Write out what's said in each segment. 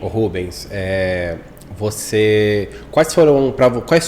Ô Rubens, quais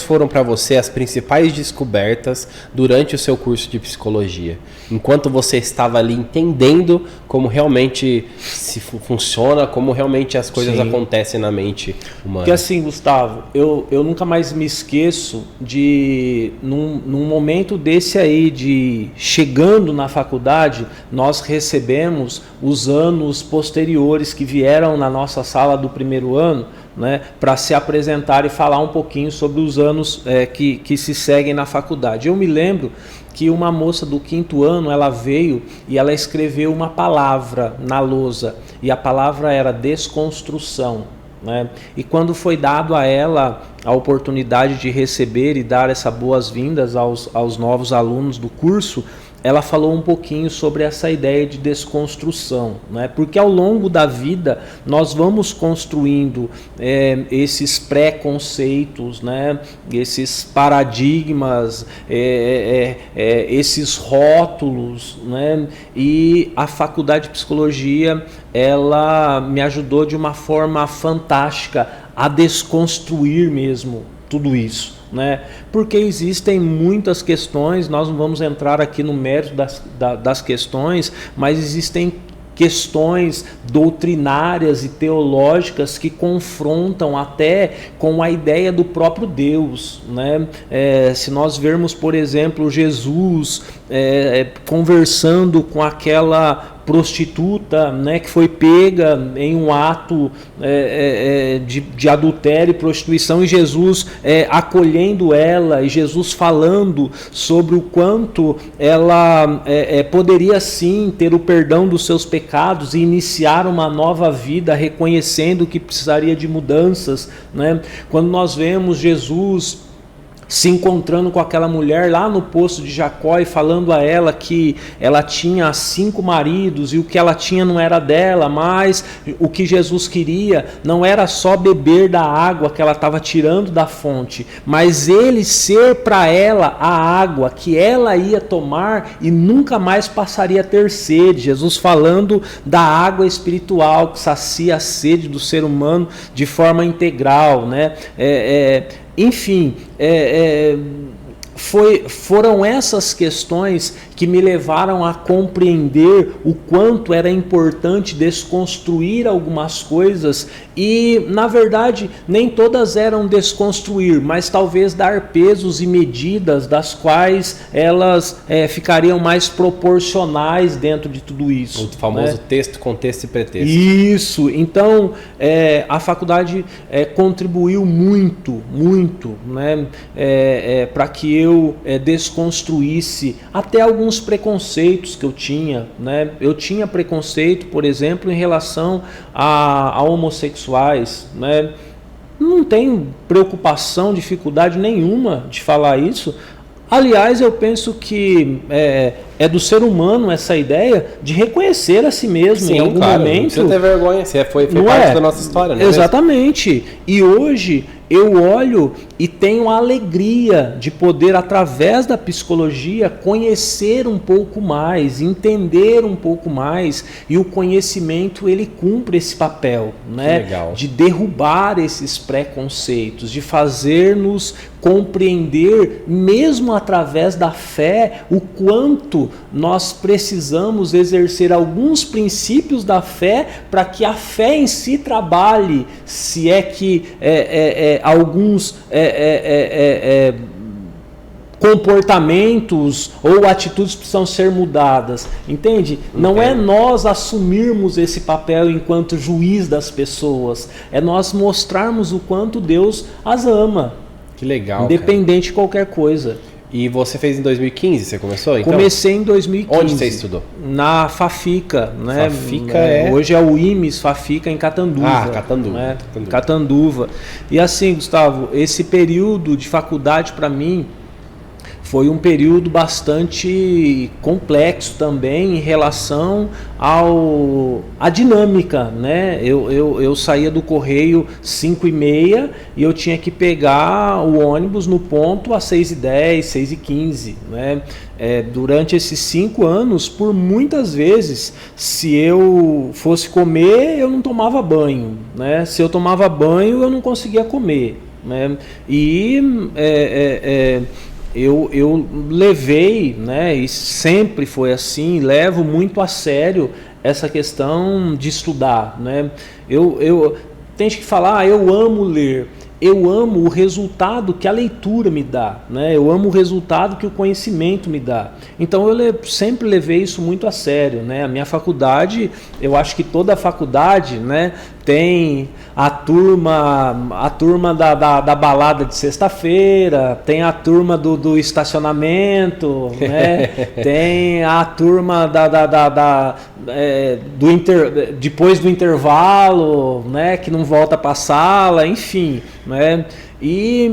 foram para você as principais descobertas durante o seu curso de psicologia? Enquanto você estava ali entendendo como realmente se funciona, como realmente as coisas acontecem na mente humana. Porque assim, Gustavo, eu nunca mais me esqueço de, num momento desse aí, de chegando na faculdade, nós recebemos os anos posteriores que vieram na nossa sala do primeiro ano, né, para se apresentar e falar um pouquinho sobre os anos que se seguem na faculdade. Eu me lembro que uma moça do 5º ano, ela veio e ela escreveu uma palavra na lousa, e a palavra era desconstrução, né? E quando foi dado a ela a oportunidade de receber e dar essas boas-vindas aos novos alunos do curso, ela falou um pouquinho sobre essa ideia de desconstrução, né? Porque ao longo da vida nós vamos construindo esses preconceitos, né? Esses paradigmas, esses rótulos, né? E a faculdade de psicologia, ela me ajudou de uma forma fantástica a desconstruir mesmo tudo isso, né? Porque existem muitas questões, nós não vamos entrar aqui no mérito das questões, mas existem questões doutrinárias e teológicas que confrontam até com a ideia do próprio Deus, né? Se nós vermos, por exemplo, Jesus conversando com aquela prostituta, né, que foi pega em um ato de adultério e prostituição, e Jesus acolhendo ela, e Jesus falando sobre o quanto ela poderia sim ter o perdão dos seus pecados e iniciar uma nova vida, reconhecendo que precisaria de mudanças, né? Quando nós vemos Jesus se encontrando com aquela mulher lá no poço de Jacó e falando a ela que ela tinha 5 maridos e o que ela tinha não era dela, mas o que Jesus queria não era só beber da água que ela estava tirando da fonte, mas ele ser para ela a água que ela ia tomar e nunca mais passaria a ter sede. Jesus falando da água espiritual que sacia a sede do ser humano de forma integral, né? Enfim, foram essas questões que me levaram a compreender o quanto era importante desconstruir algumas coisas e, na verdade, nem todas eram desconstruir, mas talvez dar pesos e medidas das quais elas ficariam mais proporcionais dentro de tudo isso. O famoso, né? Texto, contexto e pretexto. Isso. Então, a faculdade contribuiu muito, né, para que eu desconstruísse até alguns preconceitos que eu tinha, né? Eu tinha preconceito, por exemplo, em relação a homossexuais, né? Não tenho preocupação, dificuldade nenhuma de falar isso. Aliás, eu penso que é do ser humano essa ideia de reconhecer a si mesmo. Sim, em algum momento. Não precisa ter vergonha, foi parte da nossa história, né? Exatamente. E hoje eu olho e tenho a alegria de poder, através da psicologia, conhecer um pouco mais, entender um pouco mais, e o conhecimento, ele cumpre esse papel, né? De derrubar esses preconceitos, de fazer-nos compreender, mesmo através da fé, o quanto nós precisamos exercer alguns princípios da fé para que a fé em si trabalhe, se é que alguns comportamentos ou atitudes precisam ser mudadas, entende? Não é nós assumirmos esse papel enquanto juiz das pessoas, é nós mostrarmos o quanto Deus as ama. Que legal, independente de qualquer coisa. E você fez em 2015, você começou então? Comecei em 2015. Onde você estudou? Na Fafica, né? Fafica hoje é o IMES Fafica em Catanduva. Catanduva. Né? Catanduva. E assim, Gustavo, esse período de faculdade para mim foi um período bastante complexo também em relação à dinâmica, né? Eu saía do correio 5h30 e eu tinha que pegar o ônibus no ponto às 6h10, 6h15, né? Durante esses 5 anos, por muitas vezes, se eu fosse comer, eu não tomava banho, né? Se eu tomava banho, eu não conseguia comer, né? E eu levei, né, e sempre foi assim, levo muito a sério essa questão de estudar, né? Tem gente que fala, eu amo ler. Eu amo o resultado que a leitura me dá, né? Eu amo o resultado que o conhecimento me dá. Então eu sempre levei isso muito a sério, né? A minha faculdade, eu acho que toda a faculdade, né, tem a turma da balada de sexta-feira, tem a turma do estacionamento, né? Tem a turma depois do intervalo, né, que não volta para a sala, enfim, né? E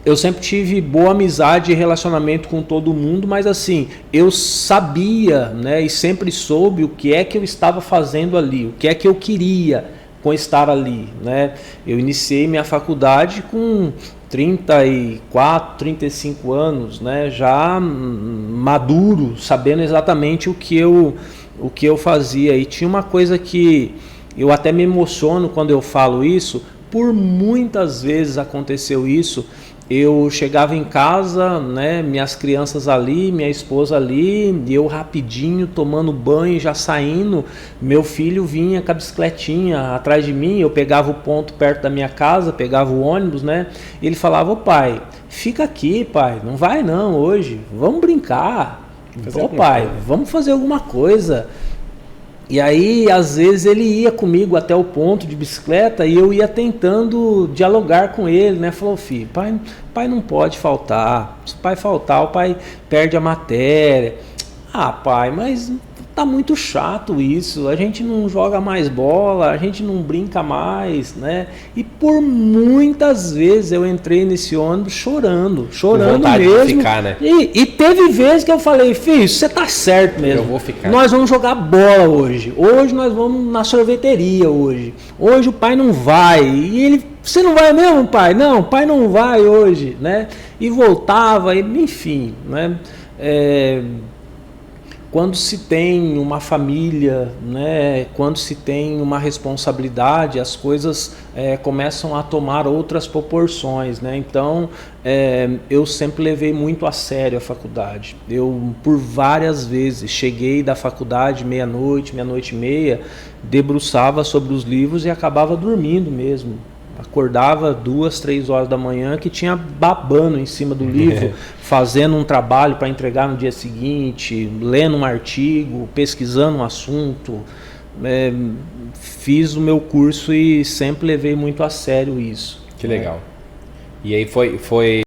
eu sempre tive boa amizade e relacionamento com todo mundo, mas assim, eu sabia, né, e sempre soube o que é que eu estava fazendo ali, o que é que eu queria com estar ali, né? Eu iniciei minha faculdade com 34, 35 anos, né, já maduro, sabendo exatamente o que eu fazia. E tinha uma coisa que eu até me emociono quando eu falo isso, por muitas vezes aconteceu isso. Eu chegava em casa, né, minhas crianças ali, minha esposa ali, e eu rapidinho tomando banho, já saindo, meu filho vinha com a bicicletinha atrás de mim, eu pegava o ponto perto da minha casa, pegava o ônibus, né, e ele falava, ô pai, fica aqui pai, não vai não hoje, vamos brincar, ô pai, vamos fazer alguma coisa. E aí, às vezes, ele ia comigo até o ponto de bicicleta e eu ia tentando dialogar com ele, né? Falou, filho, pai não pode faltar. Se o pai faltar, o pai perde a matéria. Ah, pai, mas tá muito chato isso. A gente não joga mais bola, a gente não brinca mais, né? E por muitas vezes eu entrei nesse ônibus chorando mesmo. De ficar, né? E teve vezes que eu falei, filho, você tá certo mesmo. Eu vou ficar. Nós vamos jogar bola hoje. Hoje nós vamos na sorveteria hoje. Hoje o pai não vai. E ele, você não vai mesmo, pai? Não, o pai não vai hoje, né? E voltava, enfim, né? Quando se tem uma família, né, quando se tem uma responsabilidade, as coisas começam a tomar outras proporções, né? Então, eu sempre levei muito a sério a faculdade. Eu, por várias vezes, cheguei da faculdade meia-noite, meia-noite e meia, debruçava sobre os livros e acabava dormindo mesmo. Acordava 2, 3 horas da manhã que tinha babando em cima do livro, fazendo um trabalho para entregar no dia seguinte, lendo um artigo, pesquisando um assunto. Fiz o meu curso e sempre levei muito a sério isso. Que legal. E aí foi